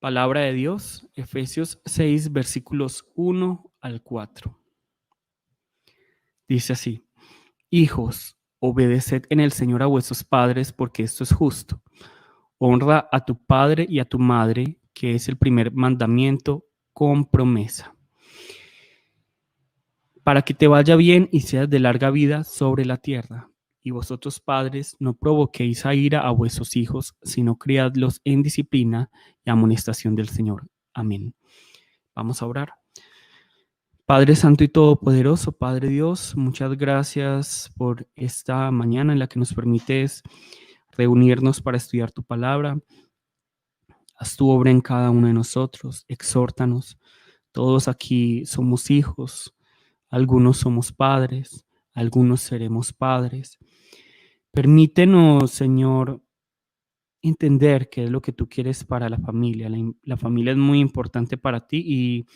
Palabra de Dios, Efesios 6, versículos 1 al 4. Dice así: Hijos, obedeced en el Señor a vuestros padres, porque esto es justo. Honra a tu padre y a tu madre, que es el primer mandamiento con promesa, para que te vaya bien y seas de larga vida sobre la tierra. Y vosotros, padres, no provoquéis a ira a vuestros hijos, sino criadlos en disciplina y amonestación del Señor. Amén. Vamos a orar. Padre Santo y Todopoderoso, Padre Dios, muchas gracias por esta mañana en la que nos permites reunirnos para estudiar tu palabra. Haz tu obra en cada uno de nosotros, exhórtanos. Todos aquí somos hijos, algunos somos padres, algunos seremos padres. Permítenos, Señor, entender qué es lo que tú quieres para la familia. La familia es muy importante para ti y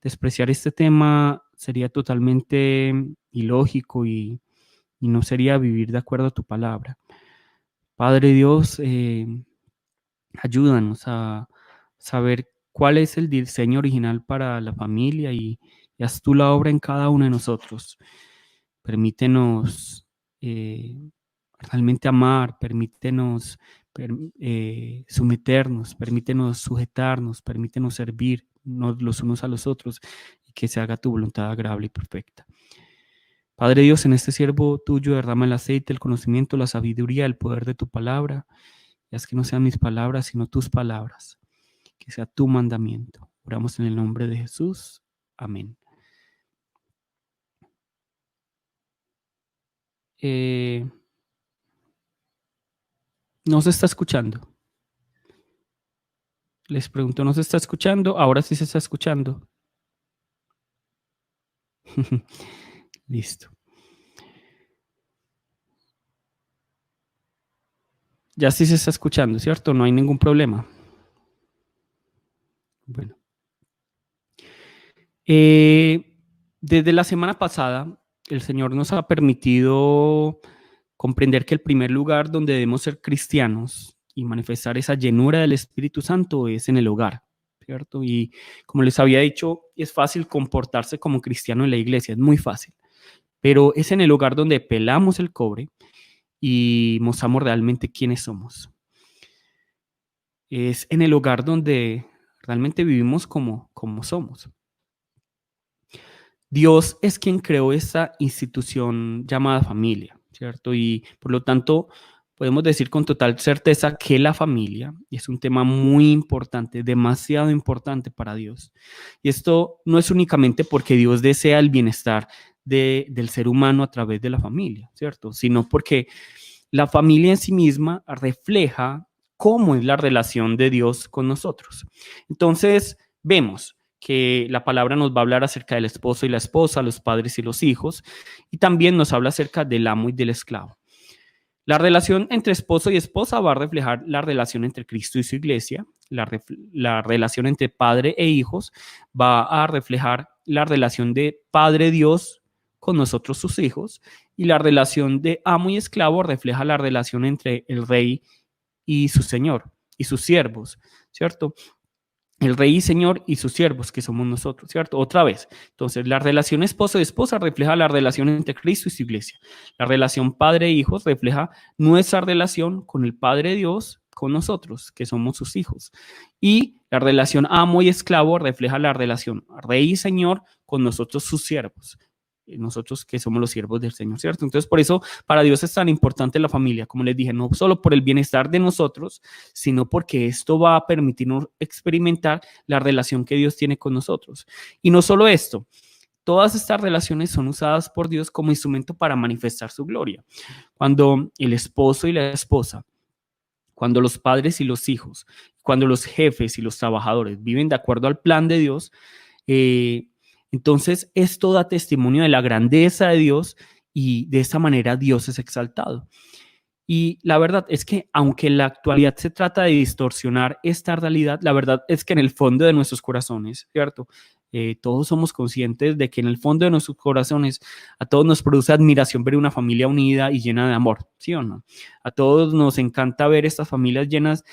despreciar este tema sería totalmente ilógico y no sería vivir de acuerdo a tu palabra. Padre Dios, ayúdanos a saber cuál es el diseño original para la familia y haz tú la obra en cada uno de nosotros. Permítenos realmente amar, permítenos someternos, permítenos sujetarnos, permítenos servir los unos a los otros y que se haga tu voluntad agradable y perfecta. Padre Dios, en este siervo tuyo derrama el aceite, el conocimiento, la sabiduría, el poder de tu palabra. Y haz que no sean mis palabras, sino tus palabras, que sea tu mandamiento. Oramos en el nombre de Jesús. Amén. ¿No se está escuchando? Les pregunto, ¿no se está escuchando? Ahora sí se está escuchando. Listo. Ya sí se está escuchando, ¿cierto? No hay ningún problema. Bueno. Desde la semana pasada, el Señor nos ha permitido comprender que el primer lugar donde debemos ser cristianos y manifestar esa llenura del Espíritu Santo es en el hogar, ¿cierto? Y como les había dicho, es fácil comportarse como cristiano en la iglesia, es muy fácil, pero es en el hogar donde pelamos el cobre y mostramos realmente quiénes somos. Es en el hogar donde realmente vivimos como somos. Dios es quien creó esta institución llamada familia, ¿cierto? Y por lo tanto, podemos decir con total certeza que la familia es un tema muy importante, demasiado importante para Dios. Y esto no es únicamente porque Dios desea el bienestar del ser humano a través de la familia, ¿cierto? Sino porque la familia en sí misma refleja cómo es la relación de Dios con nosotros. Entonces, vemos que la palabra nos va a hablar acerca del esposo y la esposa, los padres y los hijos, y también nos habla acerca del amo y del esclavo. La relación entre esposo y esposa va a reflejar la relación entre Cristo y su iglesia. La relación entre padre e hijos va a reflejar la relación de Padre Dios con nosotros sus hijos, y la relación de amo y esclavo refleja la relación entre el rey y su señor y sus siervos, ¿cierto? El rey y señor y sus siervos, que somos nosotros, ¿cierto? Otra vez. Entonces, la relación esposo y esposa refleja la relación entre Cristo y su iglesia. La relación padre e hijos refleja nuestra relación con el Padre Dios, con nosotros, que somos sus hijos. Y la relación amo y esclavo refleja la relación rey y señor con nosotros, sus siervos. Nosotros que somos los siervos del Señor, ¿cierto? Entonces, por eso para Dios es tan importante la familia, como les dije, no solo por el bienestar de nosotros, sino porque esto va a permitirnos experimentar la relación que Dios tiene con nosotros. Y no solo esto, todas estas relaciones son usadas por Dios como instrumento para manifestar su gloria. Cuando el esposo y la esposa, cuando los padres y los hijos, cuando los jefes y los trabajadores viven de acuerdo al plan de Dios, entonces esto da testimonio de la grandeza de Dios y de esa manera Dios es exaltado. Y la verdad es que aunque en la actualidad se trata de distorsionar esta realidad, la verdad es que en el fondo de nuestros corazones, ¿cierto? Todos somos conscientes de que en el fondo de nuestros corazones a todos nos produce admiración ver una familia unida y llena de amor, ¿sí o no? A todos nos encanta ver estas familias llenas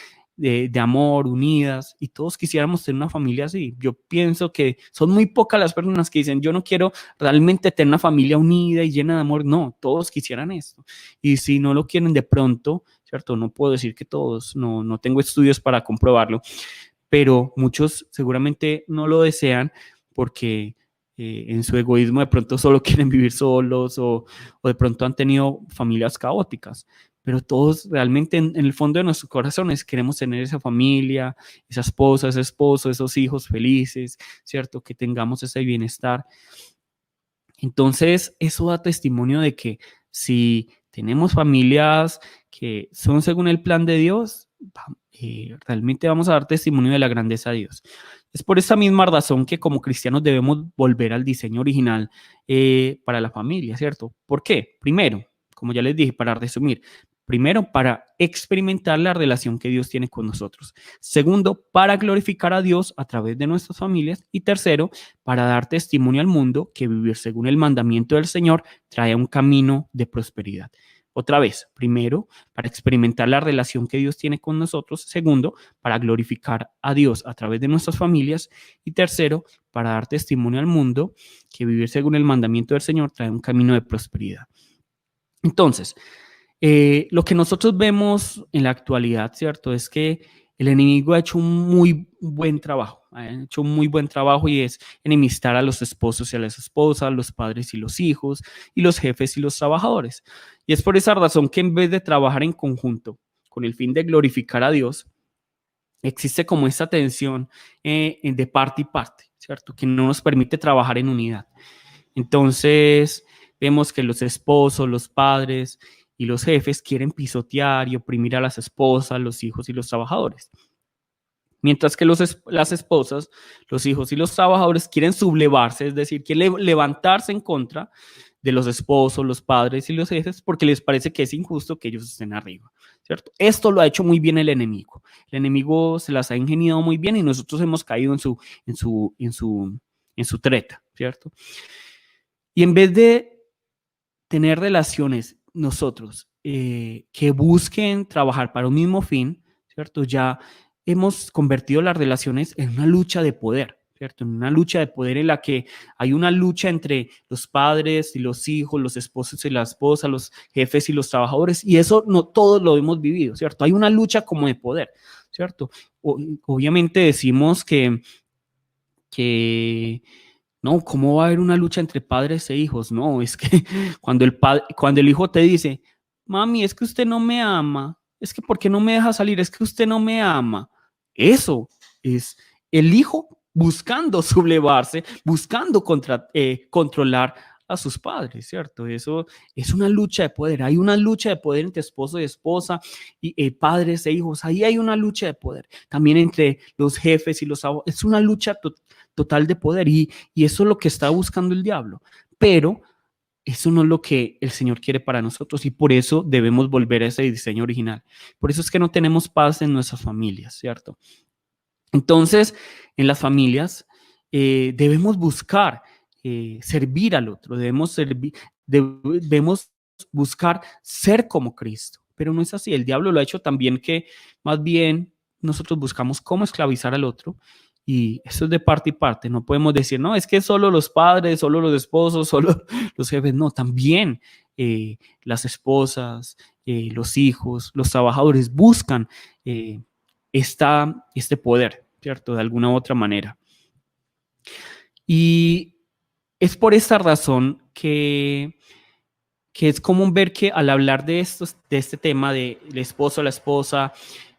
de amor, unidas, y todos quisiéramos tener una familia así. Yo pienso que son muy pocas las personas que dicen, yo no quiero realmente tener una familia unida y llena de amor. No, todos quisieran esto. Y si no lo quieren de pronto, ¿cierto? No puedo decir que todos, no tengo estudios para comprobarlo, pero muchos seguramente no lo desean porque en su egoísmo de pronto solo quieren vivir solos o de pronto han tenido familias caóticas. Pero todos realmente en el fondo de nuestros corazones queremos tener esa familia, esa esposa, ese esposo, esos hijos felices, ¿cierto? Que tengamos ese bienestar. Entonces, eso da testimonio de que si tenemos familias que son según el plan de Dios, realmente vamos a dar testimonio de la grandeza de Dios. Es por esa misma razón que como cristianos debemos volver al diseño original para la familia, ¿cierto? ¿Por qué? Primero, como ya les dije, para resumir, primero, para experimentar la relación que Dios tiene con nosotros. Segundo, para glorificar a Dios a través de nuestras familias. Y tercero, para dar testimonio al mundo que vivir según el mandamiento del Señor trae un camino de prosperidad. Otra vez, primero, para experimentar la relación que Dios tiene con nosotros. Segundo, para glorificar a Dios a través de nuestras familias. Y tercero, para dar testimonio al mundo que vivir según el mandamiento del Señor trae un camino de prosperidad. Entonces, lo que nosotros vemos en la actualidad, ¿cierto? Es que el enemigo ha hecho un muy buen trabajo, y es enemistar a los esposos y a las esposas, los padres y los hijos, y los jefes y los trabajadores. Y es por esa razón que en vez de trabajar en conjunto con el fin de glorificar a Dios, existe como esta tensión de parte y parte, ¿cierto? Que no nos permite trabajar en unidad. Entonces, vemos que los esposos, los padres y los jefes quieren pisotear y oprimir a las esposas, los hijos y los trabajadores. Mientras que las esposas, los hijos y los trabajadores quieren sublevarse, es decir, quieren levantarse en contra de los esposos, los padres y los jefes porque les parece que es injusto que ellos estén arriba, ¿cierto? Esto lo ha hecho muy bien el enemigo. El enemigo se las ha ingeniado muy bien y nosotros hemos caído en su treta, ¿cierto? Y en vez de tener relaciones nosotros que busquen trabajar para un mismo fin, ¿cierto? Ya hemos convertido las relaciones en una lucha de poder, ¿cierto? En una lucha de poder en la que hay una lucha entre los padres y los hijos, los esposos y la esposa, los jefes y los trabajadores, y eso no todos lo hemos vivido, ¿cierto? Hay una lucha como de poder, ¿cierto? Obviamente decimos que no, ¿cómo va a haber una lucha entre padres e hijos? No, es que cuando el hijo te dice, mami, es que usted no me ama, es que ¿por qué no me deja salir? Es que usted no me ama. Eso es el hijo buscando sublevarse, buscando controlar a sus padres, ¿cierto? Eso es una lucha de poder. Hay una lucha de poder entre esposo y esposa, y padres e hijos. Ahí hay una lucha de poder. También entre los jefes y los abuelos. Es una lucha total de poder y eso es lo que está buscando el diablo. Pero eso no es lo que el Señor quiere para nosotros y por eso debemos volver a ese diseño original. Por eso es que no tenemos paz en nuestras familias, ¿cierto? Entonces, en las familias debemos buscar servir al otro, debemos buscar ser como Cristo, pero no es así. El diablo lo ha hecho también que más bien nosotros buscamos cómo esclavizar al otro y eso es de parte y parte. No podemos decir, no, es que solo los padres, solo los esposos, solo los jefes. No, también las esposas, los hijos, los trabajadores buscan este poder, ¿cierto? De alguna u otra manera. Y es por esta razón que es común ver que al hablar de este tema del esposo, la esposa,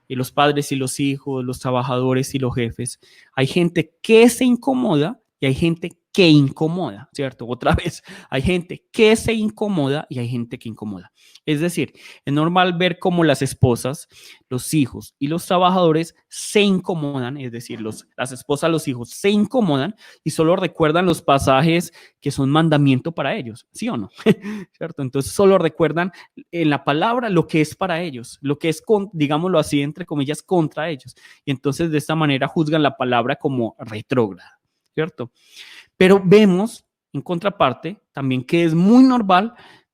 los padres y los hijos, los trabajadores y los jefes, hay gente que se incomoda y hay gente que incomoda, ¿cierto? Otra vez, hay gente que se incomoda y hay gente que incomoda. Es decir, es normal ver cómo las esposas, los hijos y los trabajadores se incomodan, es decir, las esposas, los hijos se incomodan y solo recuerdan los pasajes que son mandamiento para ellos, ¿sí o no? ¿Cierto? Entonces solo recuerdan en la palabra lo que es para ellos, lo que es, digámoslo así, entre comillas, contra ellos. Y entonces de esta manera juzgan la palabra como retrógrada, ¿cierto? Pero vemos, en contraparte, también que es muy normal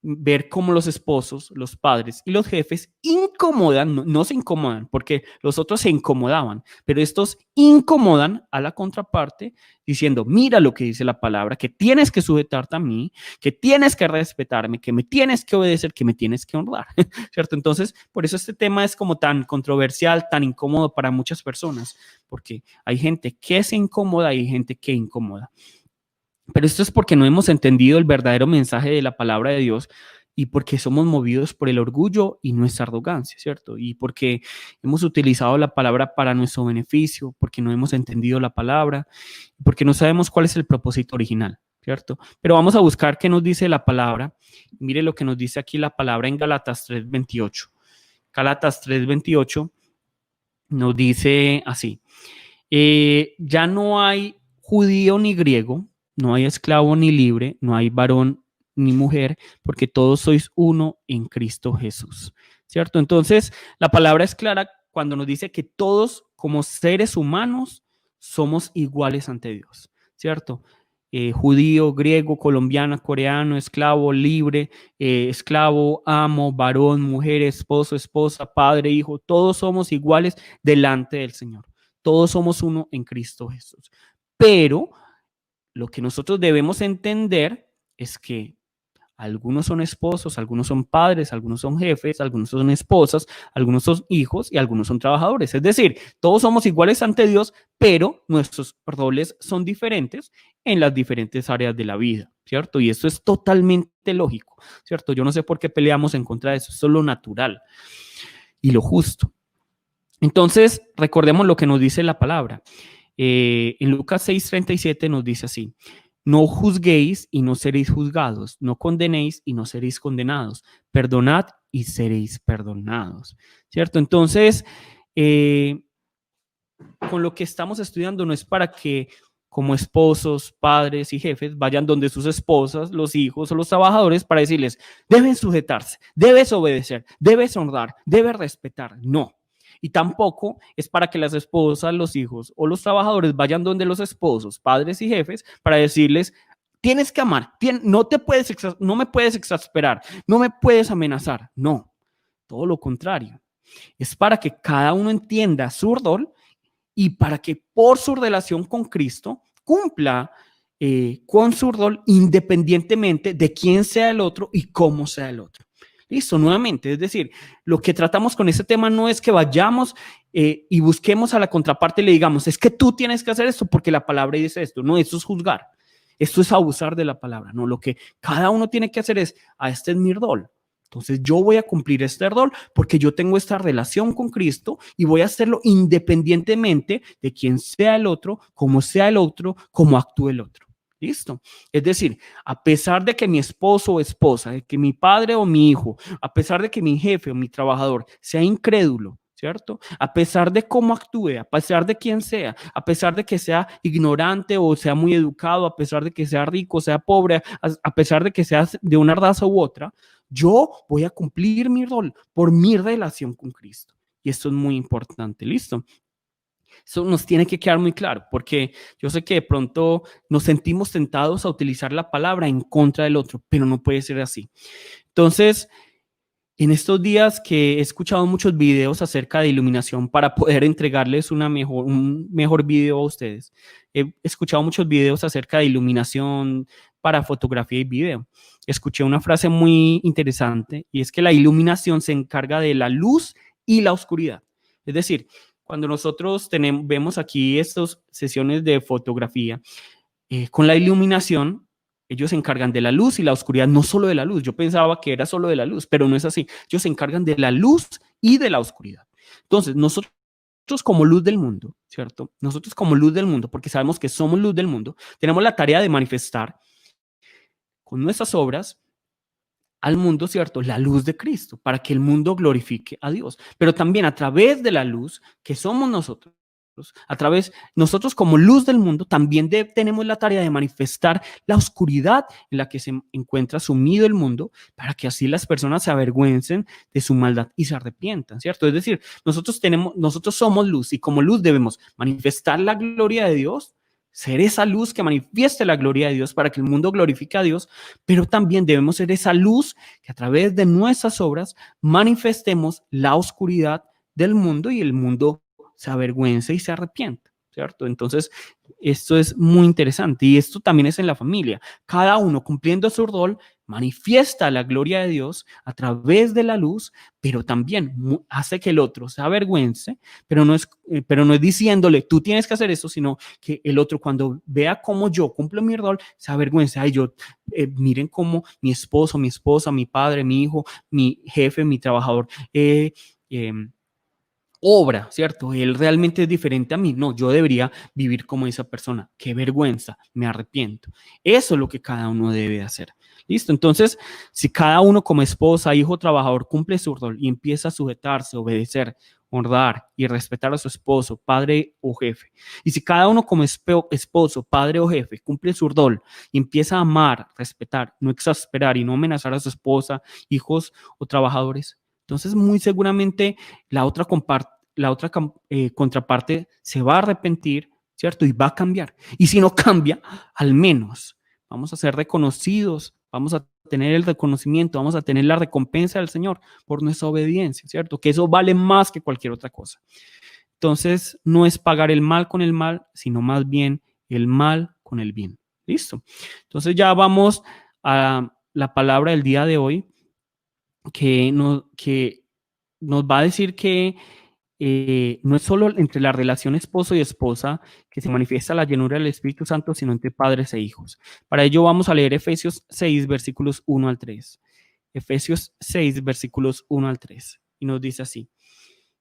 ver cómo los esposos, los padres y los jefes incomodan, no se incomodan, porque los otros se incomodaban, pero estos incomodan a la contraparte diciendo, mira lo que dice la palabra, que tienes que sujetarte a mí, que tienes que respetarme, que me tienes que obedecer, que me tienes que honrar, ¿cierto? Entonces, por eso este tema es como tan controversial, tan incómodo para muchas personas, porque hay gente que se incomoda y hay gente que incomoda. Pero esto es porque no hemos entendido el verdadero mensaje de la palabra de Dios y porque somos movidos por el orgullo y nuestra arrogancia, ¿cierto? Y porque hemos utilizado la palabra para nuestro beneficio, porque no hemos entendido la palabra, porque no sabemos cuál es el propósito original, ¿cierto? Pero vamos a buscar qué nos dice la palabra. Mire lo que nos dice aquí la palabra en Gálatas 3:28. Gálatas 3:28 nos dice así, ya no hay judío ni griego, no hay esclavo ni libre, no hay varón ni mujer, porque todos sois uno en Cristo Jesús, ¿cierto? Entonces, la palabra es clara cuando nos dice que todos como seres humanos somos iguales ante Dios, ¿cierto? Judío, griego, colombiano, coreano, esclavo, libre, esclavo, amo, varón, mujer, esposo, esposa, padre, hijo, todos somos iguales delante del Señor. Todos somos uno en Cristo Jesús. Pero lo que nosotros debemos entender es que algunos son esposos, algunos son padres, algunos son jefes, algunos son esposas, algunos son hijos y algunos son trabajadores. Es decir, todos somos iguales ante Dios, pero nuestros roles son diferentes en las diferentes áreas de la vida, ¿cierto? Y esto es totalmente lógico, ¿cierto? Yo no sé por qué peleamos en contra de eso, eso es lo natural y lo justo. Entonces, recordemos lo que nos dice la palabra. En Lucas 6:37 nos dice así, no juzguéis y no seréis juzgados, no condenéis y no seréis condenados, perdonad y seréis perdonados, ¿cierto? Entonces, con lo que estamos estudiando no es para que como esposos, padres y jefes vayan donde sus esposas, los hijos o los trabajadores para decirles, deben sujetarse, debes obedecer, debes honrar, debes respetar. No. Y tampoco es para que las esposas, los hijos o los trabajadores vayan donde los esposos, padres y jefes para decirles, tienes que amar, no me puedes exasperar, no me puedes amenazar. No, todo lo contrario. Es para que cada uno entienda su rol y para que por su relación con Cristo cumpla con su rol independientemente de quién sea el otro y cómo sea el otro. Listo, nuevamente, es decir, lo que tratamos con este tema no es que vayamos y busquemos a la contraparte y le digamos, es que tú tienes que hacer esto porque la palabra dice esto. No, esto es juzgar, esto es abusar de la palabra. No, lo que cada uno tiene que hacer es, este es mi rol. Entonces yo voy a cumplir este rol porque yo tengo esta relación con Cristo y voy a hacerlo independientemente de quién sea el otro, cómo actúe el otro. ¿Listo? Es decir, a pesar de que mi esposo o esposa, de que mi padre o mi hijo, a pesar de que mi jefe o mi trabajador sea incrédulo, ¿cierto? A pesar de cómo actúe, a pesar de quién sea, a pesar de que sea ignorante o sea muy educado, a pesar de que sea rico, sea pobre, a pesar de que sea de una raza u otra, yo voy a cumplir mi rol por mi relación con Cristo. Y esto es muy importante, ¿listo? Eso nos tiene que quedar muy claro, porque yo sé que de pronto nos sentimos tentados a utilizar la palabra en contra del otro, pero no puede ser así. Entonces, en estos días que he escuchado muchos videos acerca de iluminación para poder entregarles un mejor video a ustedes, he escuchado muchos videos acerca de iluminación para fotografía y video. Escuché una frase muy interesante y es que la iluminación se encarga de la luz y la oscuridad. Es decir, cuando nosotros vemos aquí estas sesiones de fotografía, con la iluminación, ellos se encargan de la luz y la oscuridad, no solo de la luz. Yo pensaba que era solo de la luz, pero no es así. Ellos se encargan de la luz y de la oscuridad. Entonces, nosotros como luz del mundo, ¿cierto? Nosotros como luz del mundo, porque sabemos que somos luz del mundo, tenemos la tarea de manifestar con nuestras obras al mundo, ¿cierto? La luz de Cristo, para que el mundo glorifique a Dios. Pero también a través de la luz que somos nosotros, nosotros como luz del mundo, también tenemos la tarea de manifestar la oscuridad en la que se encuentra sumido el mundo, para que así las personas se avergüencen de su maldad y se arrepientan, ¿cierto? Es decir, nosotros somos luz y como luz debemos manifestar la gloria de Dios, ser esa luz que manifieste la gloria de Dios para que el mundo glorifique a Dios, pero también debemos ser esa luz que a través de nuestras obras manifestemos la oscuridad del mundo y el mundo se avergüence y se arrepiente, ¿cierto? Entonces, esto es muy interesante y esto también es en la familia. Cada uno cumpliendo su rol manifiesta la gloria de Dios a través de la luz, pero también hace que el otro se avergüence, pero no es diciéndole, tú tienes que hacer esto, sino que el otro cuando vea cómo yo cumplo mi rol, se avergüenza. Ay, miren cómo mi esposo, mi esposa, mi padre, mi hijo, mi jefe, mi trabajador, eh, obra, ¿cierto? Él realmente es diferente a mí. No, yo debería vivir como esa persona. Qué vergüenza, me arrepiento. Eso es lo que cada uno debe hacer. ¿Listo? Entonces, si cada uno como esposa, hijo, trabajador cumple su rol y empieza a sujetarse, obedecer, honrar y respetar a su esposo, padre o jefe, y si cada uno como esposo, padre o jefe cumple su rol y empieza a amar, respetar, no exasperar y no amenazar a su esposa, hijos o trabajadores, entonces muy seguramente la otra contraparte se va a arrepentir, ¿cierto? Y va a cambiar. Y si no cambia, al menos vamos a ser reconocidos, vamos a tener el reconocimiento, vamos a tener la recompensa del Señor por nuestra obediencia, ¿cierto? Que eso vale más que cualquier otra cosa. Entonces, no es pagar el mal con el mal, sino más bien el mal con el bien. ¿Listo? Entonces ya vamos a la palabra del día de hoy que nos va a decir que no es solo entre la relación esposo y esposa que se manifiesta la llenura del Espíritu Santo, sino entre padres e hijos. Para ello vamos a leer Efesios 6, versículos 1 al 3. Efesios 6, versículos 1 al 3. Y nos dice así: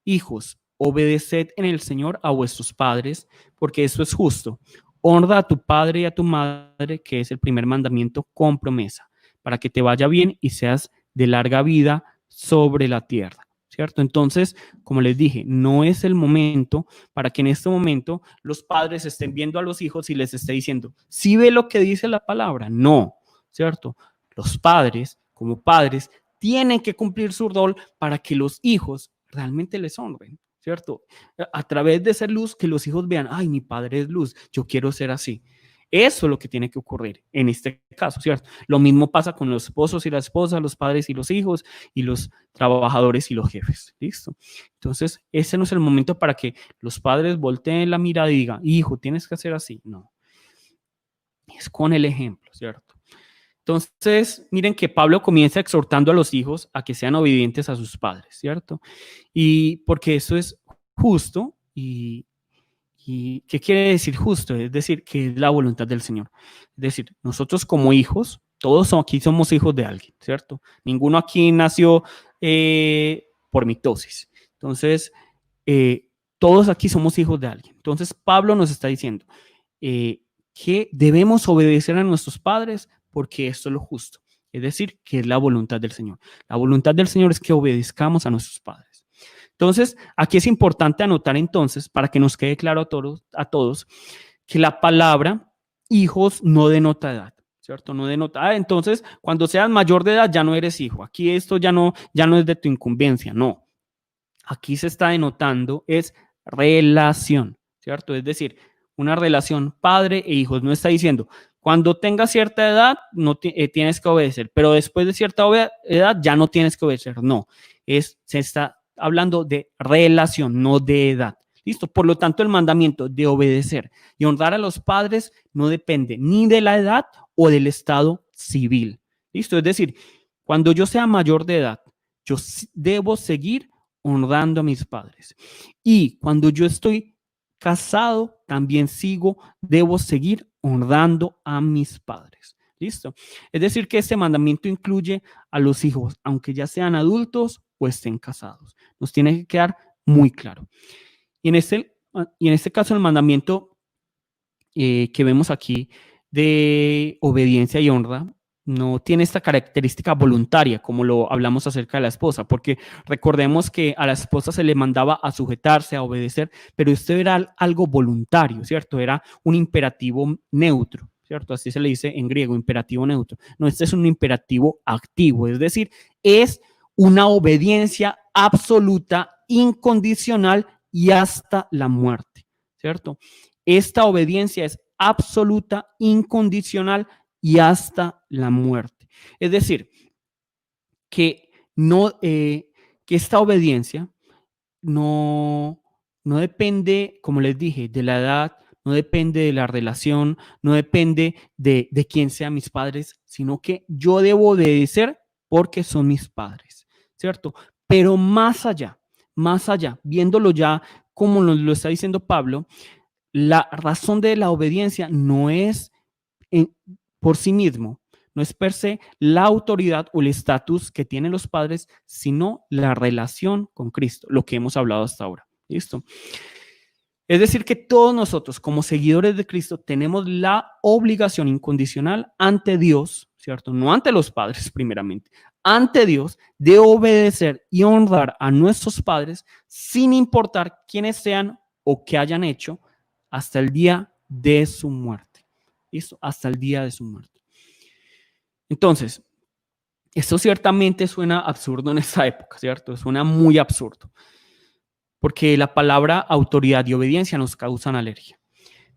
Hijos, obedeced en el Señor a vuestros padres, porque eso es justo. Honra a tu padre y a tu madre, que es el primer mandamiento con promesa, para que te vaya bien y seas de larga vida sobre la tierra, ¿cierto? Entonces, como les dije, no es el momento para que en este momento los padres estén viendo a los hijos y les esté diciendo, ¿sí ve lo que dice la palabra? No, ¿cierto? Los padres, como padres, tienen que cumplir su rol para que los hijos realmente les honren, ¿cierto? A través de esa luz que los hijos vean, ay, mi padre es luz, yo quiero ser así. Eso es lo que tiene que ocurrir en este caso, ¿cierto? Lo mismo pasa con los esposos y las esposas, los padres y los hijos, y los trabajadores y los jefes, ¿listo? Entonces, ese no es el momento para que los padres volteen la mirada y digan, hijo, tienes que hacer así. No, es con el ejemplo, ¿cierto? Entonces, miren que Pablo comienza exhortando a los hijos a que sean obedientes a sus padres, ¿cierto? Y porque eso es justo ¿y qué quiere decir justo? Es decir, que es la voluntad del Señor. Es decir, nosotros como hijos, todos aquí somos hijos de alguien, ¿cierto? Ninguno aquí nació por mitosis. Entonces, todos aquí somos hijos de alguien. Entonces, Pablo nos está diciendo que debemos obedecer a nuestros padres porque esto es lo justo. Es decir, que es la voluntad del Señor. La voluntad del Señor es que obedezcamos a nuestros padres. Entonces, aquí es importante anotar entonces, para que nos quede claro a todos que la palabra hijos no denota edad, ¿cierto? No denota, entonces, cuando seas mayor de edad ya no eres hijo. Aquí esto ya no es de tu incumbencia, no. Aquí se está denotando es relación, ¿cierto? Es decir, una relación padre e hijos. No está diciendo, cuando tengas cierta edad, no tienes que obedecer, pero después de cierta edad ya no tienes que obedecer. No, se está hablando de relación, no de edad. ¿Listo? Por lo tanto, el mandamiento de obedecer y honrar a los padres no depende ni de la edad o del estado civil. ¿Listo? Es decir, cuando yo sea mayor de edad, yo debo seguir honrando a mis padres. Y cuando yo estoy casado, también debo seguir honrando a mis padres. ¿Listo? Es decir, que este mandamiento incluye a los hijos, aunque ya sean adultos o estén casados. Nos tiene que quedar muy claro. Y en este caso, el mandamiento que vemos aquí de obediencia y honra no tiene esta característica voluntaria, como lo hablamos acerca de la esposa, porque recordemos que a la esposa se le mandaba a sujetarse, a obedecer, pero esto era algo voluntario, ¿cierto? Era un imperativo neutro, ¿cierto? Así se le dice en griego, imperativo neutro. No, este es un imperativo activo, es decir, es una obediencia absoluta, incondicional y hasta la muerte, ¿cierto? Esta obediencia es absoluta, incondicional y hasta la muerte. Es decir, que, no, que esta obediencia no, no depende, como les dije, de la edad, no depende de la relación, no depende de quién sean mis padres, sino que yo debo obedecer porque son mis padres, ¿cierto? Pero más allá, viéndolo ya como lo está diciendo Pablo, la razón de la obediencia no es en, por sí mismo, no es per se la autoridad o el estatus que tienen los padres, sino la relación con Cristo, lo que hemos hablado hasta ahora. ¿Listo? Es decir, que todos nosotros, como seguidores de Cristo, tenemos la obligación incondicional ante Dios, ¿cierto? No ante los padres, primeramente, ante Dios, de obedecer y honrar a nuestros padres sin importar quiénes sean o qué hayan hecho hasta el día de su muerte. ¿Listo? Hasta el día de su muerte. Entonces, esto ciertamente suena absurdo en esta época, ¿cierto? Suena muy absurdo, porque la palabra autoridad y obediencia nos causan alergia.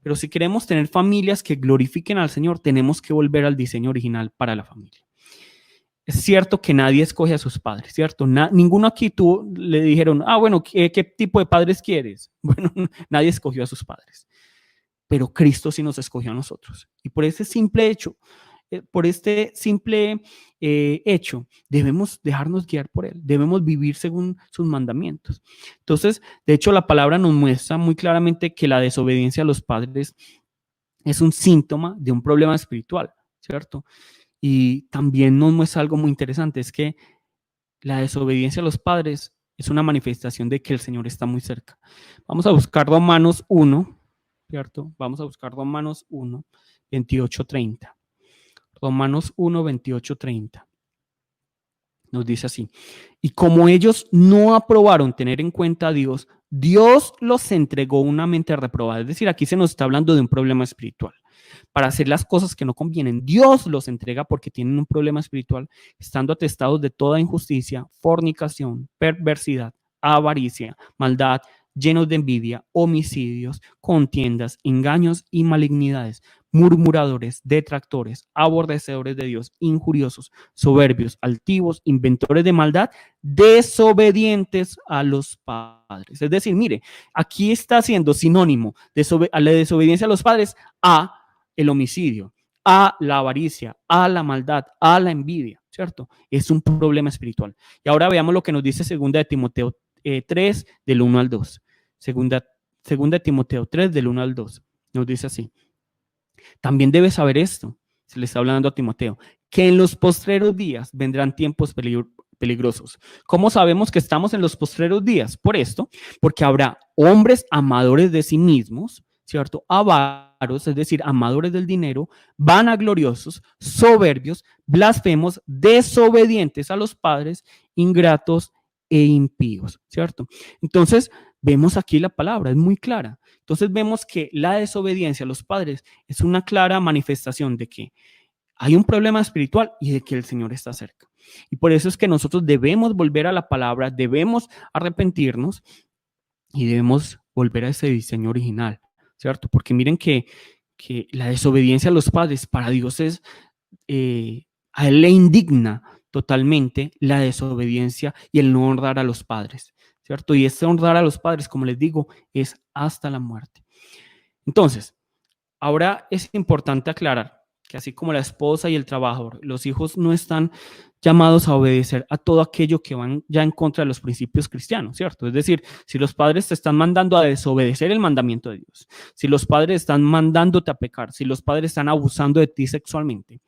Pero si queremos tener familias que glorifiquen al Señor, tenemos que volver al diseño original para la familia. Es cierto que nadie escoge a sus padres, ¿cierto? Ninguno aquí le dijeron, bueno, ¿qué tipo de padres quieres? Bueno, nadie escogió a sus padres, pero Cristo sí nos escogió a nosotros. Y por ese simple hecho, debemos dejarnos guiar por Él, debemos vivir según sus mandamientos. Entonces, de hecho, la palabra nos muestra muy claramente que la desobediencia a los padres es un síntoma de un problema espiritual, ¿cierto? Y también nos muestra algo muy interesante, es que la desobediencia a los padres es una manifestación de que el Señor está muy cerca. Vamos a buscar Romanos 1, ¿cierto? Vamos a buscar Romanos 1, 28, 30. Romanos 1, 28, 30. Nos dice así. Y como ellos no aprobaron tener en cuenta a Dios, Dios los entregó una mente reprobada. Es decir, aquí se nos está hablando de un problema espiritual. Para hacer las cosas que no convienen, Dios los entrega porque tienen un problema espiritual, estando atestados de toda injusticia, fornicación, perversidad, avaricia, maldad, llenos de envidia, homicidios, contiendas, engaños y malignidades, murmuradores, detractores, aborrecedores de Dios, injuriosos, soberbios, altivos, inventores de maldad, desobedientes a los padres. Es decir, mire, aquí está siendo sinónimo de a la desobediencia a los padres a el homicidio, a la avaricia, a la maldad, a la envidia, ¿cierto? Es un problema espiritual. Y ahora veamos lo que nos dice 2 de Timoteo 3, del 1 al 2. Segunda de Timoteo 3, del 1 al 2. Nos dice así. También debes saber esto, se le está hablando a Timoteo, que en los postreros días vendrán tiempos peligrosos. ¿Cómo sabemos que estamos en los postreros días? Por esto, porque habrá hombres amadores de sí mismos, ¿cierto? Avaros, es decir, amadores del dinero, vanagloriosos, soberbios, blasfemos, desobedientes a los padres, ingratos e impíos, ¿cierto? Entonces, vemos aquí la palabra, es muy clara. Entonces vemos que la desobediencia a los padres es una clara manifestación de que hay un problema espiritual y de que el Señor está cerca. Y por eso es que nosotros debemos volver a la palabra, debemos arrepentirnos y debemos volver a ese diseño original, ¿cierto? Porque miren que la desobediencia a los padres para Dios es, a Él le indigna totalmente la desobediencia y el no honrar a los padres, ¿cierto? Y este honrar a los padres, como les digo, es hasta la muerte. Entonces, ahora es importante aclarar que así como la esposa y el trabajador, los hijos no están llamados a obedecer a todo aquello que van ya en contra de los principios cristianos, ¿cierto? Es decir, si los padres te están mandando a desobedecer el mandamiento de Dios, si los padres están mandándote a pecar, si los padres están abusando de ti sexualmente,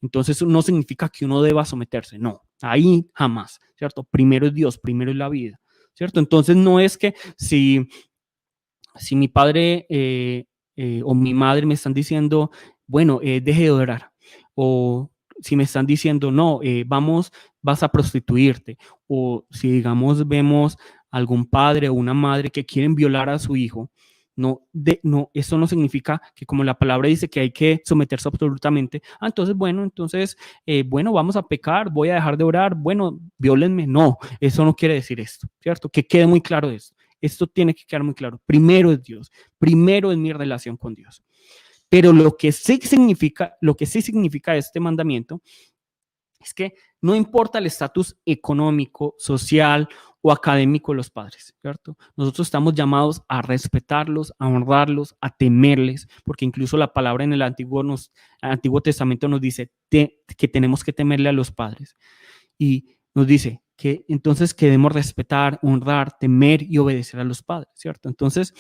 entonces no significa que uno deba someterse, no, ahí jamás, ¿cierto? Primero es Dios, primero es la vida, ¿cierto? Entonces no es que si mi padre o mi madre me están diciendo, bueno, deje de orar, o si me están diciendo, no, vas a prostituirte, o si digamos vemos algún padre o una madre que quieren violar a su hijo, no, eso no significa que como la palabra dice que hay que someterse absolutamente, entonces, bueno, vamos a pecar, voy a dejar de orar, bueno, violenme, no, eso no quiere decir esto, ¿cierto? Que quede muy claro esto. Esto tiene que quedar muy claro. Primero es Dios, primero es mi relación con Dios. Pero lo que sí significa este mandamiento es que no importa el estatus económico, social o académico de los padres, ¿cierto? Nosotros estamos llamados a respetarlos, a honrarlos, a temerles, porque incluso la palabra en el Antiguo Testamento nos dice que tenemos que temerle a los padres. Y nos dice que entonces que debemos respetar, honrar, temer y obedecer a los padres, ¿cierto? Entonces,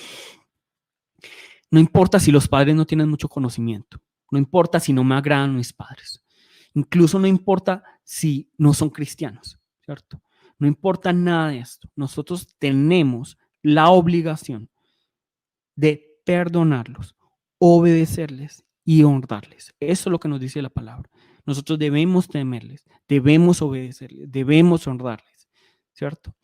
no importa si los padres no tienen mucho conocimiento, no importa si no me agradan mis padres, incluso no importa si no son cristianos, ¿cierto? No importa nada de esto. Nosotros tenemos la obligación de perdonarlos, obedecerles y honrarles. Eso es lo que nos dice la palabra. Nosotros debemos temerles, debemos obedecerles, debemos honrarles, ¿cierto?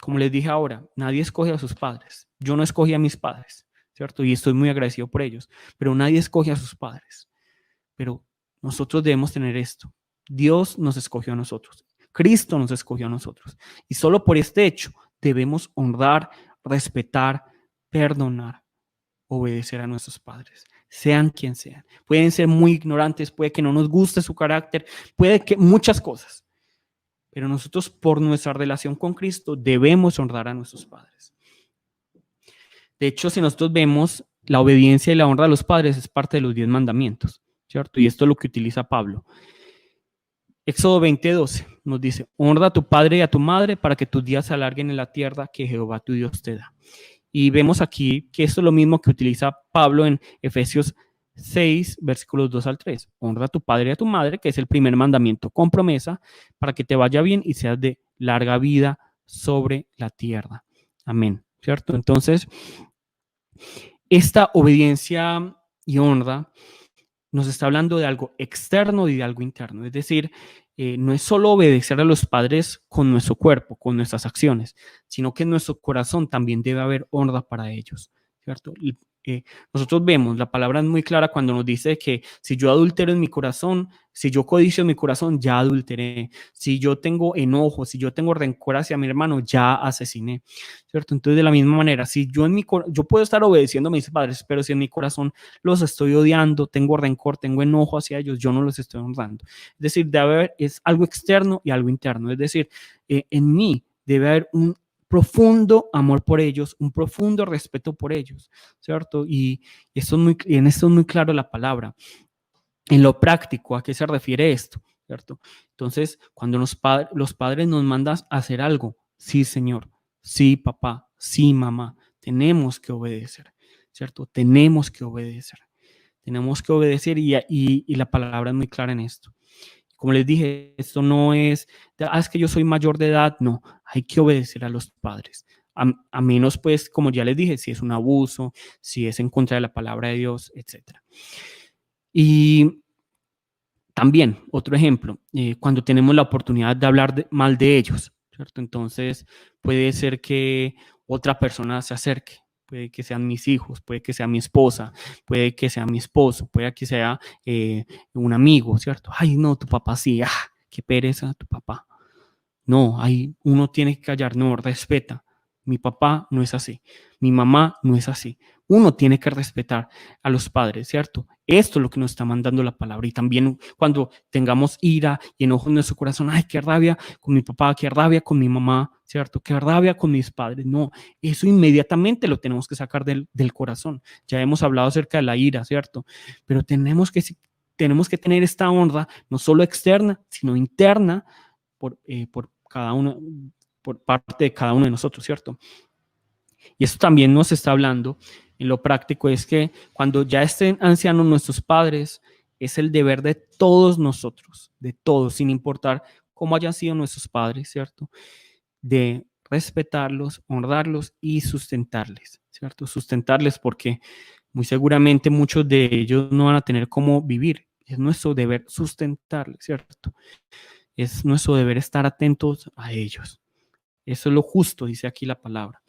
Como les dije ahora, nadie escoge a sus padres. Yo no escogí a mis padres, ¿cierto? Y estoy muy agradecido por ellos, pero nadie escoge a sus padres. Pero nosotros debemos tener esto. Dios nos escogió a nosotros. Cristo nos escogió a nosotros. Y solo por este hecho debemos honrar, respetar, perdonar, obedecer a nuestros padres, sean quien sean. Pueden ser muy ignorantes, puede que no nos guste su carácter, puede que muchas cosas. Pero nosotros, por nuestra relación con Cristo, debemos honrar a nuestros padres. De hecho, si nosotros vemos, la obediencia y la honra a los padres es parte de los 10 mandamientos, ¿cierto? Y esto es lo que utiliza Pablo. Éxodo 20:12 nos dice, honra a tu padre y a tu madre para que tus días se alarguen en la tierra que Jehová tu Dios te da. Y vemos aquí que esto es lo mismo que utiliza Pablo en Efesios 6, versículos 2 al 3. Honra a tu padre y a tu madre, que es el primer mandamiento con promesa, para que te vaya bien y seas de larga vida sobre la tierra. Amén. ¿Cierto? Entonces, esta obediencia y honra nos está hablando de algo externo y de algo interno. Es decir, no es solo obedecer a los padres con nuestro cuerpo, con nuestras acciones, sino que en nuestro corazón también debe haber honra para ellos, ¿cierto? Nosotros vemos, la palabra es muy clara cuando nos dice que si yo adultero en mi corazón, si yo codicio en mi corazón, ya adulteré. Si yo tengo enojo, si yo tengo rencor hacia mi hermano, ya asesiné, ¿cierto? Entonces, de la misma manera, si yo yo puedo estar obedeciendo a mis padres, pero si en mi corazón los estoy odiando, tengo rencor, tengo enojo hacia ellos, yo no los estoy honrando. Es decir, debe haber, es algo externo y algo interno. Es decir, en mí debe haber un profundo amor por ellos, un profundo respeto por ellos, ¿cierto? Y en esto es muy claro la palabra. En lo práctico, ¿a qué se refiere esto? ¿Cierto? Entonces, cuando los padres nos mandan a hacer algo, sí, Señor, sí, papá, sí, mamá, tenemos que obedecer, ¿cierto? Tenemos que obedecer. Tenemos que obedecer y la palabra es muy clara en esto. Como les dije, esto no es, es que yo soy mayor de edad, no, hay que obedecer a los padres. A menos, pues, como ya les dije, si es un abuso, si es en contra de la palabra de Dios, etc. Y también, otro ejemplo, cuando tenemos la oportunidad de hablar mal de ellos, ¿cierto? Entonces, puede ser que otra persona se acerque, puede que sean mis hijos, puede que sea mi esposa, puede que sea mi esposo, puede que sea un amigo, ¿cierto? Ay, no, tu papá sí, qué pereza tu papá. No, ahí uno tiene que callar, no, respeta. Mi papá no es así, mi mamá no es así. Uno tiene que respetar a los padres, ¿cierto? Esto es lo que nos está mandando la palabra. Y también cuando tengamos ira y enojo en nuestro corazón, ay, qué rabia con mi papá, qué rabia con mi mamá, ¿cierto? Qué rabia con mis padres. No, eso inmediatamente lo tenemos que sacar del corazón. Ya hemos hablado acerca de la ira, ¿cierto? Pero tenemos que tener esta honra, no solo externa, sino interna, por cada uno, por parte de cada uno de nosotros, ¿cierto? Y esto también nos está hablando en lo práctico, es que cuando ya estén ancianos nuestros padres, es el deber de todos nosotros, de todos, sin importar cómo hayan sido nuestros padres, ¿cierto? De respetarlos, honrarlos y sustentarles, ¿cierto? Sustentarles porque muy seguramente muchos de ellos no van a tener cómo vivir. Es nuestro deber sustentarles, ¿cierto? Es nuestro deber estar atentos a ellos. Eso es lo justo, dice aquí la palabra.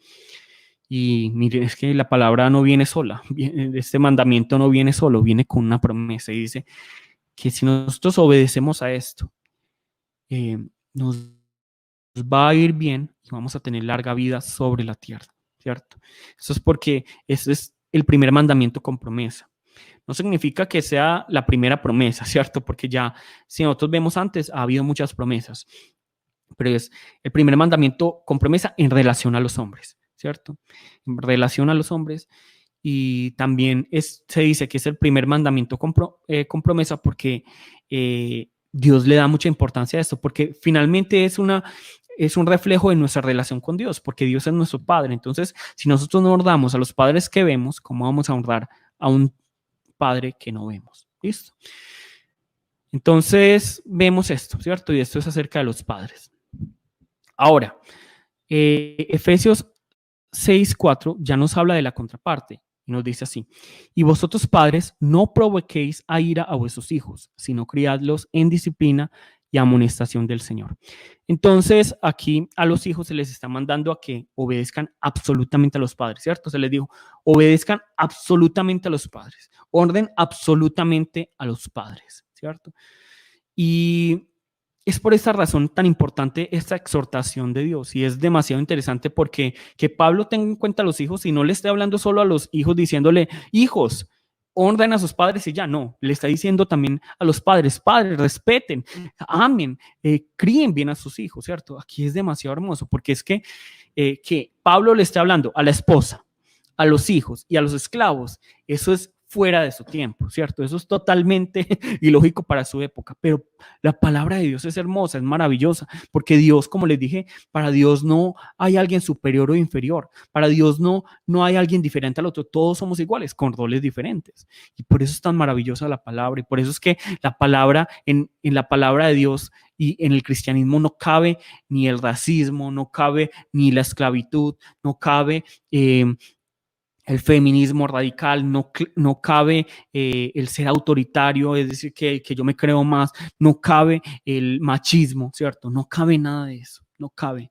Y miren, es que la palabra no viene sola, este mandamiento no viene solo, viene con una promesa y dice que si nosotros obedecemos a esto, nos va a ir bien y vamos a tener larga vida sobre la tierra, ¿cierto? Eso es porque ese es el primer mandamiento con promesa. No significa que sea la primera promesa, ¿cierto? Porque ya, si nosotros vemos antes, ha habido muchas promesas, pero es el primer mandamiento con promesa en relación a los hombres, ¿cierto? En relación a los hombres. Y también se dice que es el primer mandamiento con promesa porque Dios le da mucha importancia a esto, porque finalmente es un reflejo de nuestra relación con Dios, porque Dios es nuestro Padre. Entonces, si nosotros no honramos a los padres que vemos, ¿cómo vamos a honrar a un Padre que no vemos? ¿Listo? Entonces, vemos esto, ¿cierto? Y esto es acerca de los padres. Ahora, Efesios 6:4 ya nos habla de la contraparte y nos dice así: y vosotros padres no provoquéis a ira a vuestros hijos, sino criadlos en disciplina y amonestación del Señor. Entonces aquí a los hijos se les está mandando a que obedezcan absolutamente a los padres, ¿cierto? Se les dijo, obedezcan absolutamente a los padres, honren absolutamente a los padres, ¿cierto? Y es por esta razón tan importante esta exhortación de Dios, y es demasiado interesante porque que Pablo tenga en cuenta a los hijos y no le esté hablando solo a los hijos diciéndole, hijos, honren a sus padres y ya, no, le está diciendo también a los padres, padres, respeten, amen, críen bien a sus hijos, ¿cierto? Aquí es demasiado hermoso porque es que Pablo le está hablando a la esposa, a los hijos y a los esclavos. Eso es fuera de su tiempo, ¿cierto? Eso es totalmente ilógico para su época, pero la palabra de Dios es hermosa, es maravillosa, porque Dios, como les dije, para Dios no hay alguien superior o inferior, para Dios no hay alguien diferente al otro, todos somos iguales, con roles diferentes, y por eso es tan maravillosa la palabra, y por eso es que la palabra, en la palabra de Dios y en el cristianismo no cabe ni el racismo, no cabe ni la esclavitud, no cabe el feminismo radical, no cabe el ser autoritario, es decir, que yo me creo más, no cabe el machismo, ¿cierto? No cabe nada de eso, no cabe.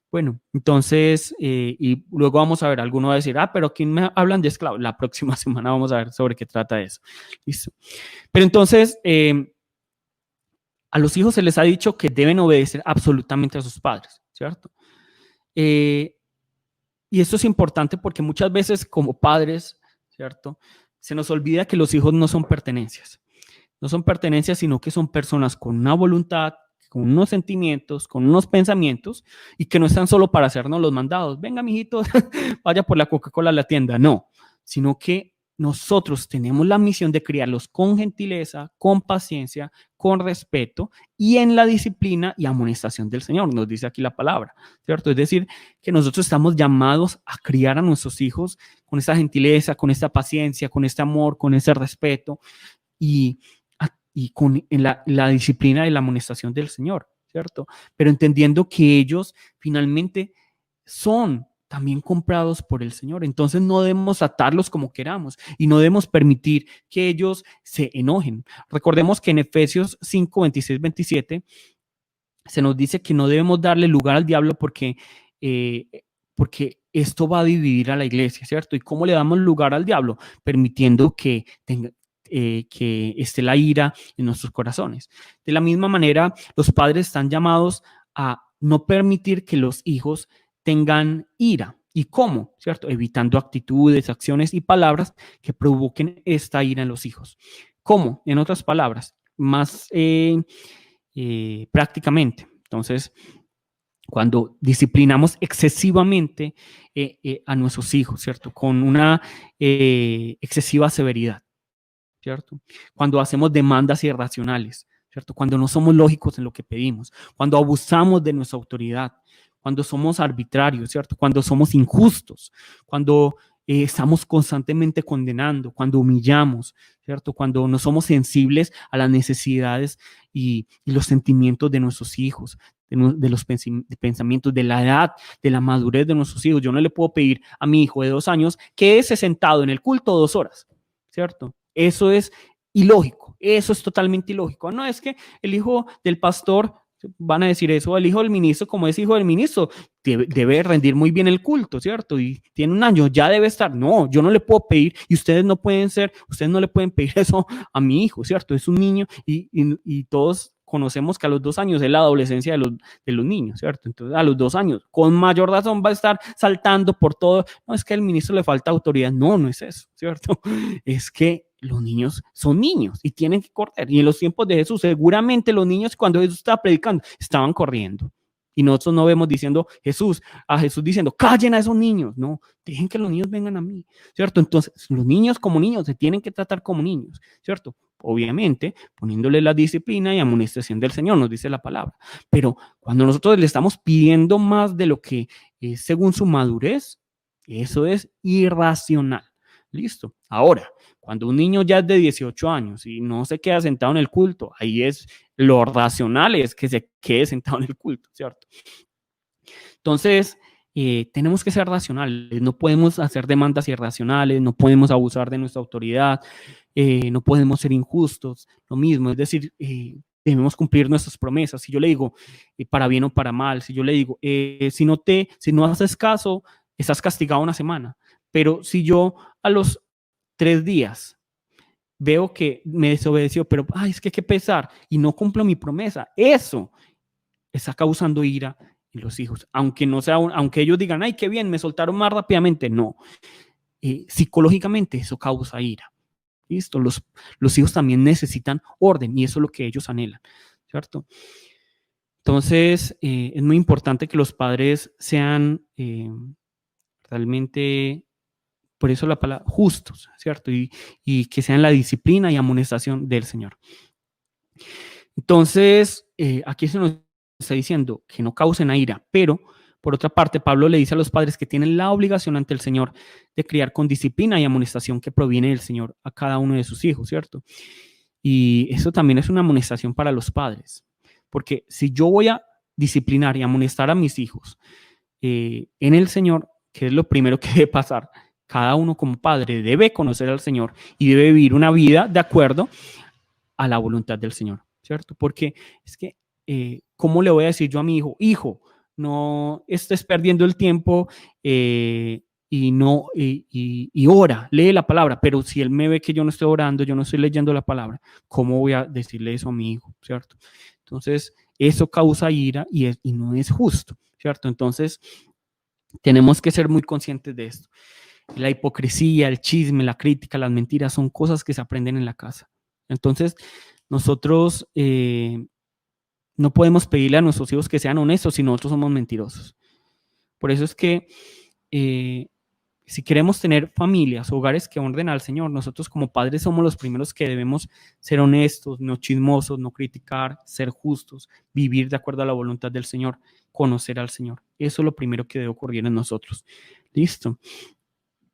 Bueno, entonces, y luego vamos a ver, alguno va a decir, pero ¿quién me hablan de esclavos? La próxima semana vamos a ver sobre qué trata eso. Listo. Pero entonces, a los hijos se les ha dicho que deben obedecer absolutamente a sus padres, ¿cierto? Y esto es importante porque muchas veces como padres, ¿cierto? Se nos olvida que los hijos no son pertenencias. No son pertenencias, sino que son personas con una voluntad, con unos sentimientos, con unos pensamientos y que no están solo para hacernos los mandados. Venga, mijito, vaya por la Coca-Cola a la tienda. No, sino que nosotros tenemos la misión de criarlos con gentileza, con paciencia, con respeto y en la disciplina y amonestación del Señor, nos dice aquí la palabra, ¿cierto? Es decir, que nosotros estamos llamados a criar a nuestros hijos con esta gentileza, con esta paciencia, con este amor, con ese respeto y con la disciplina y la amonestación del Señor, ¿cierto? Pero entendiendo que ellos finalmente son también comprados por el Señor. Entonces no debemos atarlos como queramos y no debemos permitir que ellos se enojen. Recordemos que en Efesios 5, 26, 27 se nos dice que no debemos darle lugar al diablo porque esto va a dividir a la iglesia, ¿cierto? ¿Y cómo le damos lugar al diablo? Permitiendo que esté la ira en nuestros corazones. De la misma manera, los padres están llamados a no permitir que los hijos tengan ira. ¿Y cómo? ¿Cierto? Evitando actitudes, acciones y palabras que provoquen esta ira en los hijos. ¿Cómo? En otras palabras, más prácticamente. Entonces, cuando disciplinamos excesivamente a nuestros hijos, ¿cierto? Con una excesiva severidad, ¿cierto? Cuando hacemos demandas irracionales, ¿cierto? Cuando no somos lógicos en lo que pedimos, cuando abusamos de nuestra autoridad, cuando somos arbitrarios, ¿cierto? Cuando somos injustos, cuando estamos constantemente condenando, cuando humillamos, ¿cierto? Cuando no somos sensibles a las necesidades y los sentimientos de nuestros hijos, de los pensamientos, de la edad, de la madurez de nuestros hijos. Yo no le puedo pedir a mi hijo de 2 años que esté sentado en el culto 2 horas, ¿cierto? Eso es ilógico, eso es totalmente ilógico. No es que el hijo del pastor, van a decir eso, el hijo del ministro, como es hijo del ministro, debe rendir muy bien el culto, ¿cierto? Y tiene 1 año, ya debe estar. No, yo no le puedo pedir, y ustedes no le pueden pedir eso a mi hijo, ¿cierto? Es un niño y todos conocemos que a los 2 años es la adolescencia de los niños, ¿cierto? Entonces, a los 2 años, con mayor razón va a estar saltando por todo. No es que al ministro le falta autoridad. No, no es eso, ¿cierto? Es que los niños son niños y tienen que correr. Y en los tiempos de Jesús, seguramente los niños cuando Jesús estaba predicando, estaban corriendo. Y nosotros no vemos diciendo a Jesús diciendo, callen a esos niños. No, dejen que los niños vengan a mí, ¿cierto? Entonces, los niños como niños se tienen que tratar como niños, ¿cierto? Obviamente, poniéndole la disciplina y amonestación del Señor, nos dice la palabra. Pero cuando nosotros le estamos pidiendo más de lo que es según su madurez, eso es irracional. Listo. Ahora, cuando un niño ya es de 18 años y no se queda sentado en el culto, ahí es lo racional, es que se quede sentado en el culto, ¿cierto? Entonces, tenemos que ser racionales, no podemos hacer demandas irracionales, no podemos abusar de nuestra autoridad, no podemos ser injustos, lo mismo, es decir, debemos cumplir nuestras promesas. Si yo le digo para bien o para mal, si yo le digo, si no haces caso, estás castigado una semana, pero si yo a los 3 días veo que me desobedeció, pero ay, es que qué pesar y no cumplo mi promesa, eso está causando ira en los hijos, aunque no sea, aunque ellos digan, ay, qué bien, me soltaron más rápidamente, no, psicológicamente eso causa ira. Listo, los hijos también necesitan orden y eso es lo que ellos anhelan, ¿cierto? Entonces, es muy importante que los padres sean realmente, por eso la palabra, justos, ¿cierto? Y que sean la disciplina y amonestación del Señor. Entonces, aquí se nos está diciendo que no causen a ira, pero por otra parte, Pablo le dice a los padres que tienen la obligación ante el Señor de criar con disciplina y amonestación que proviene del Señor a cada uno de sus hijos, ¿cierto? Y eso también es una amonestación para los padres, porque si yo voy a disciplinar y amonestar a mis hijos en el Señor, que es lo primero que debe pasar, cada uno como padre debe conocer al Señor y debe vivir una vida de acuerdo a la voluntad del Señor, ¿cierto? Porque es que, ¿cómo le voy a decir yo a mi hijo, hijo, no estés perdiendo el tiempo y ora, lee la palabra, pero si él me ve que yo no estoy orando, yo no estoy leyendo la palabra, ¿cómo voy a decirle eso a mi hijo, ¿cierto? Entonces, eso causa ira y no es justo, ¿cierto? Entonces, tenemos que ser muy conscientes de esto. La hipocresía, el chisme, la crítica, las mentiras son cosas que se aprenden en la casa. Entonces, nosotros no podemos pedirle a nuestros hijos que sean honestos si nosotros somos mentirosos. Por eso es que si queremos tener familias, hogares que honren al Señor, nosotros como padres somos los primeros que debemos ser honestos, no chismosos, no criticar, ser justos, vivir de acuerdo a la voluntad del Señor, conocer al Señor. Eso es lo primero que debe ocurrir en nosotros. ¿Listo?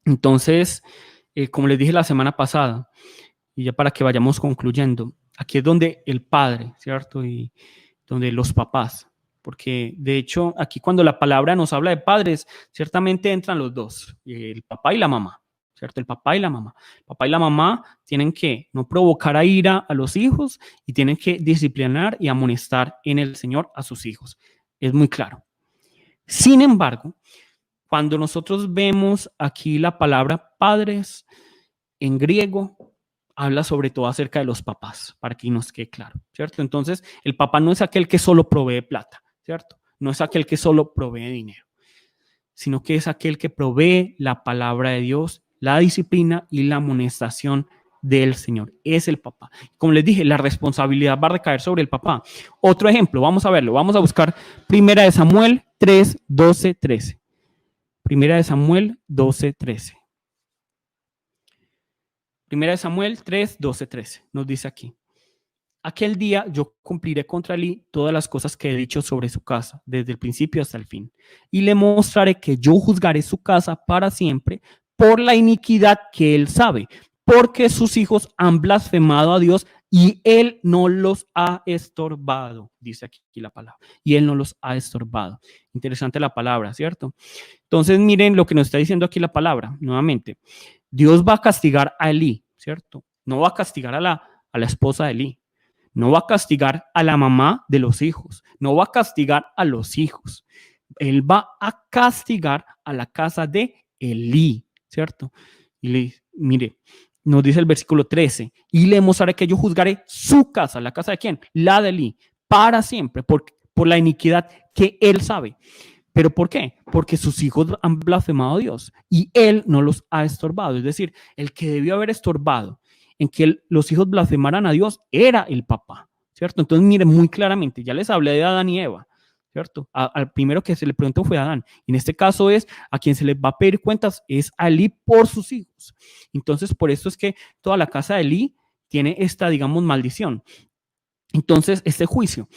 Entonces, como les dije la semana pasada, y ya para que vayamos concluyendo, aquí es donde el padre, ¿cierto? Y donde los papás, porque de hecho aquí cuando la palabra nos habla de padres, ciertamente entran los dos, el papá y la mamá, ¿cierto? El papá y la mamá. El papá y la mamá tienen que no provocar a ira a los hijos y tienen que disciplinar y amonestar en el Señor a sus hijos. Es muy claro. Sin embargo, cuando nosotros vemos aquí la palabra padres en griego, habla sobre todo acerca de los papás, para que nos quede claro, ¿cierto? Entonces, el papá no es aquel que solo provee plata, ¿cierto? No es aquel que solo provee dinero, sino que es aquel que provee la palabra de Dios, la disciplina y la amonestación del Señor. Es el papá. Como les dije, la responsabilidad va a recaer sobre el papá. Otro ejemplo, vamos a verlo, vamos a buscar Primera de Samuel 3, 12, 13. Primera de Samuel 12, 13. Primera de Samuel 3, 12, 13. Nos dice aquí. Aquel día yo cumpliré contra Elí todas las cosas que he dicho sobre su casa, desde el principio hasta el fin. Y le mostraré que yo juzgaré su casa para siempre por la iniquidad que él sabe, porque sus hijos han blasfemado a Dios y él no los ha estorbado, dice aquí la palabra. Y él no los ha estorbado. Interesante la palabra, ¿cierto? Entonces miren lo que nos está diciendo aquí la palabra, nuevamente. Dios va a castigar a Elí, ¿cierto? No va a castigar a la esposa de Elí. No va a castigar a la mamá de los hijos. No va a castigar a los hijos. Él va a castigar a la casa de Elí, ¿cierto? Y mire, nos dice el versículo 13, y le mostraré que yo juzgaré su casa. ¿La casa de quién? La de Elí, para siempre, por la iniquidad que él sabe. ¿Pero por qué? Porque sus hijos han blasfemado a Dios y él no los ha estorbado. Es decir, el que debió haber estorbado en que los hijos blasfemaran a Dios era el papá, ¿cierto? Entonces, miren muy claramente, ya les hablé de Adán y Eva, ¿cierto? Al primero que se le preguntó fue Adán. Y en este caso es a quien se les va a pedir cuentas es a Elí por sus hijos. Entonces, por eso es que toda la casa de Elí tiene esta, digamos, maldición. Entonces, este juicio.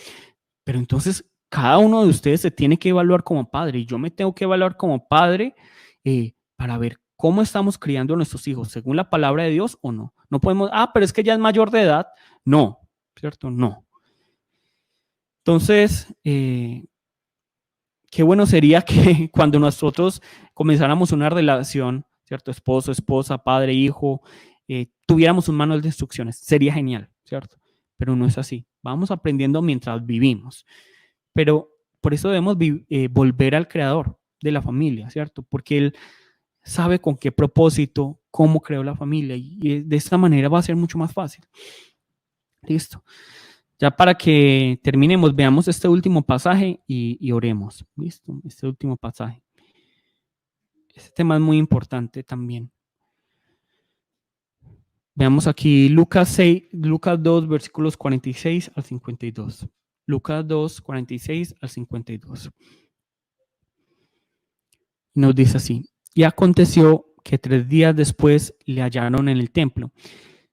Pero entonces, cada uno de ustedes se tiene que evaluar como padre y yo me tengo que evaluar como padre para ver cómo estamos criando a nuestros hijos, según la palabra de Dios o no. No podemos, pero es que ya es mayor de edad. No, ¿cierto? No. Entonces, qué bueno sería que cuando nosotros comenzáramos una relación, ¿cierto? Esposo, esposa, padre, hijo, tuviéramos un manual de instrucciones. Sería genial, ¿cierto? Pero no es así. Vamos aprendiendo mientras vivimos. Pero por eso debemos volver al creador de la familia, ¿cierto? Porque él sabe con qué propósito, cómo creó la familia y de esta manera va a ser mucho más fácil. Listo. Ya para que terminemos, veamos este último pasaje y oremos. Listo, este último pasaje. Este tema es muy importante también. Veamos aquí Lucas 2, versículos 46 al 52. Lucas 2, 46 al 52. Nos dice así: y aconteció que 3 días después le hallaron en el templo,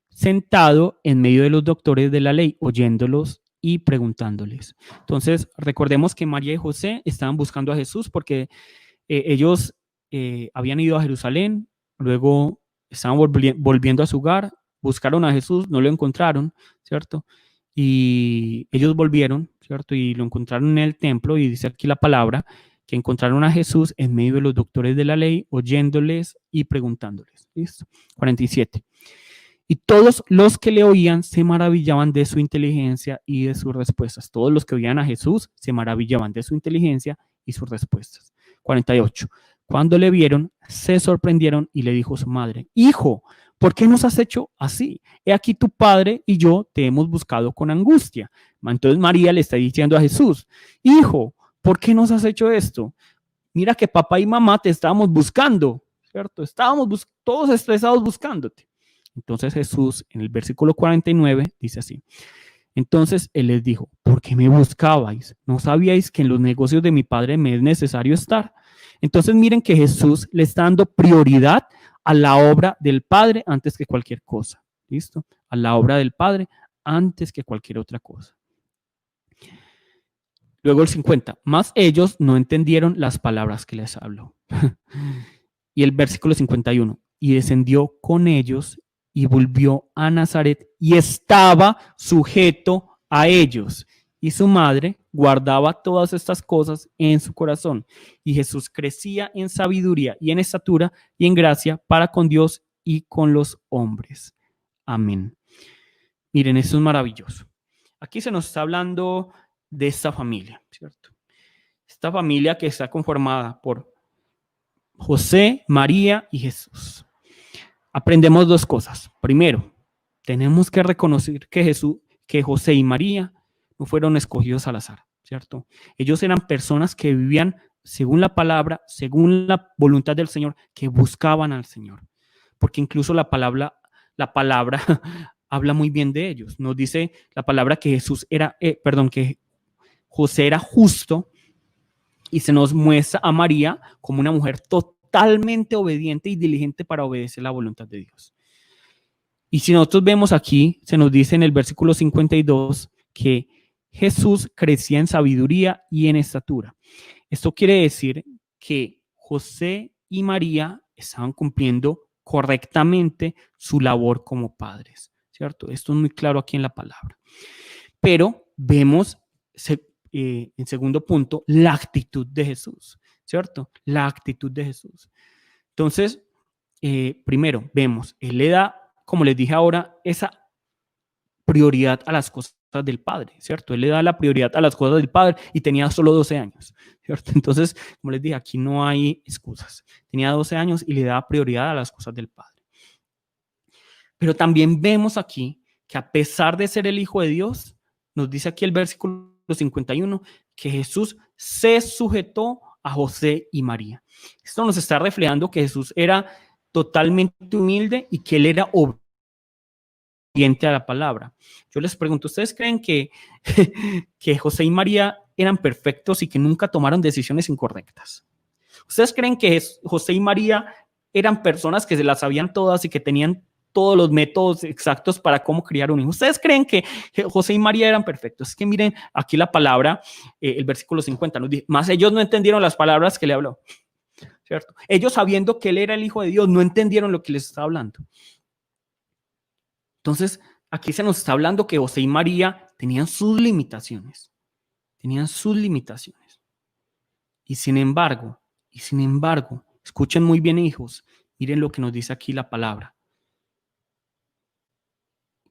sentado en medio de los doctores de la ley, oyéndolos y preguntándoles. Entonces, recordemos que María y José estaban buscando a Jesús porque ellos habían ido a Jerusalén, luego estaban volviendo a su hogar, buscaron a Jesús, no lo encontraron, ¿cierto? Y ellos volvieron, ¿cierto? Y lo encontraron en el templo y dice aquí la palabra que encontraron a Jesús en medio de los doctores de la ley, oyéndoles y preguntándoles. ¿Listo? 47. Y todos los que le oían se maravillaban de su inteligencia y de sus respuestas. Todos los que oían a Jesús se maravillaban de su inteligencia y sus respuestas. 48. Cuando le vieron, se sorprendieron y le dijo su madre: Hijo, ¿por qué nos has hecho así? He aquí tu padre y yo te hemos buscado con angustia. Entonces María le está diciendo a Jesús: Hijo, ¿por qué nos has hecho esto? Mira que papá y mamá te estábamos buscando, ¿cierto? Estábamos todos estresados buscándote. Entonces Jesús, en el versículo 49, dice así: entonces él les dijo: ¿por qué me buscabais? ¿No sabíais que en los negocios de mi padre me es necesario estar? Entonces miren que Jesús le está dando prioridad a la obra del Padre antes que cualquier cosa. ¿Listo? A la obra del Padre antes que cualquier otra cosa. Luego el 50, más ellos no entendieron las palabras que les habló. Y el versículo 51, y descendió con ellos y volvió a Nazaret y estaba sujeto a ellos. Y su madre guardaba todas estas cosas en su corazón. Y Jesús crecía en sabiduría y en estatura y en gracia para con Dios y con los hombres. Amén. Miren, eso es maravilloso. Aquí se nos está hablando de esta familia, ¿cierto? Esta familia que está conformada por José, María y Jesús. Aprendemos 2 cosas. Primero, tenemos que reconocer que José y María no fueron escogidos al azar, ¿cierto? Ellos eran personas que vivían según la palabra, según la voluntad del Señor, que buscaban al Señor. Porque incluso la palabra habla muy bien de ellos. Nos dice la palabra que que José era justo y se nos muestra a María como una mujer totalmente obediente y diligente para obedecer la voluntad de Dios. Y si nosotros vemos aquí, se nos dice en el versículo 52 que Jesús crecía en sabiduría y en estatura. Esto quiere decir que José y María estaban cumpliendo correctamente su labor como padres, ¿cierto? Esto es muy claro aquí en la palabra. Pero vemos, en segundo punto, la actitud de Jesús, ¿cierto? La actitud de Jesús. Entonces, primero, vemos, él le da, como les dije ahora, esa prioridad a las cosas del Padre, ¿cierto? Él le da la prioridad a las cosas del Padre y tenía solo 12 años, ¿cierto? Entonces, como les dije, aquí no hay excusas. Tenía 12 años y le da prioridad a las cosas del Padre. Pero también vemos aquí que a pesar de ser el Hijo de Dios, nos dice aquí el versículo 51 que Jesús se sujetó a José y María. Esto nos está reflejando que Jesús era totalmente humilde y que él era obediente a la palabra. Yo les pregunto, ¿ustedes creen que, que José y María eran perfectos y que nunca tomaron decisiones incorrectas? ¿Ustedes creen que José y María eran personas que se las sabían todas y que tenían todos los métodos exactos para cómo criar un hijo? ¿Ustedes creen que José y María eran perfectos? Es que miren aquí la palabra, el versículo 50 nos dice, más ellos no entendieron las palabras que le habló, ¿cierto? Ellos sabiendo que él era el Hijo de Dios, no entendieron lo que les estaba hablando. Entonces, aquí se nos está hablando que José y María tenían sus limitaciones, Y sin embargo, escuchen muy bien, hijos, miren lo que nos dice aquí la palabra,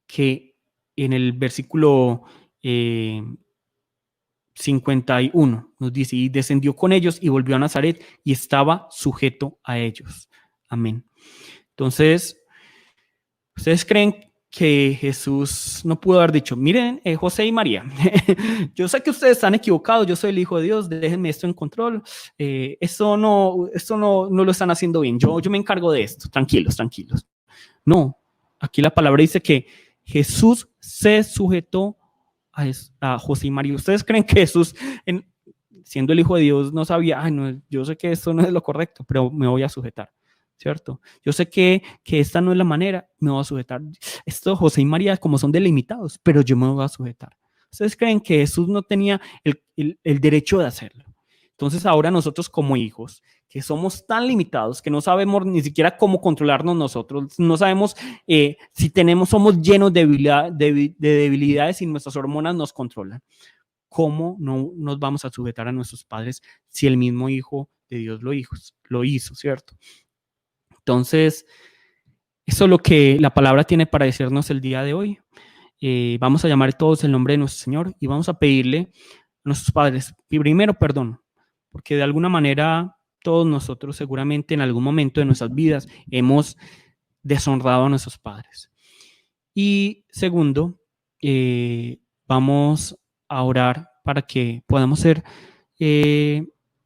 que en el versículo 51 nos dice, y descendió con ellos y volvió a Nazaret y estaba sujeto a ellos. Amén. Entonces, ¿ustedes creen que Jesús no pudo haber dicho, miren, José y María, yo sé que ustedes están equivocados, yo soy el Hijo de Dios, déjenme esto en control, esto no lo están haciendo bien, yo me encargo de esto, tranquilos. No, aquí la palabra dice que Jesús se sujetó a José y María. ¿Ustedes creen que Jesús, siendo el Hijo de Dios, no sabía, no, yo sé que esto no es lo correcto, pero me voy a sujetar? ¿Cierto? Yo sé que esta no es la manera, me voy a sujetar. Esto José y María como son delimitados, pero yo me voy a sujetar. ¿Ustedes creen que Jesús no tenía el derecho de hacerlo? Entonces ahora nosotros como hijos, que somos tan limitados, que no sabemos ni siquiera cómo controlarnos nosotros, no sabemos si somos llenos de debilidades y nuestras hormonas nos controlan. ¿Cómo no nos vamos a sujetar a nuestros padres si el mismo Hijo de Dios lo hizo, ¿cierto? Entonces, eso es lo que la palabra tiene para decirnos el día de hoy. Vamos a llamar todos el nombre de nuestro Señor y vamos a pedirle a nuestros padres, primero perdón, porque de alguna manera todos nosotros seguramente en algún momento de nuestras vidas hemos deshonrado a nuestros padres. Y segundo, vamos a orar para que podamos ser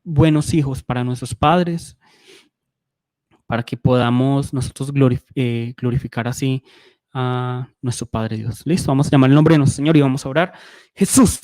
buenos hijos para nuestros padres, para que podamos nosotros glorificar así a nuestro Padre Dios. Listo, vamos a llamar el nombre de nuestro Señor y vamos a orar. Jesús.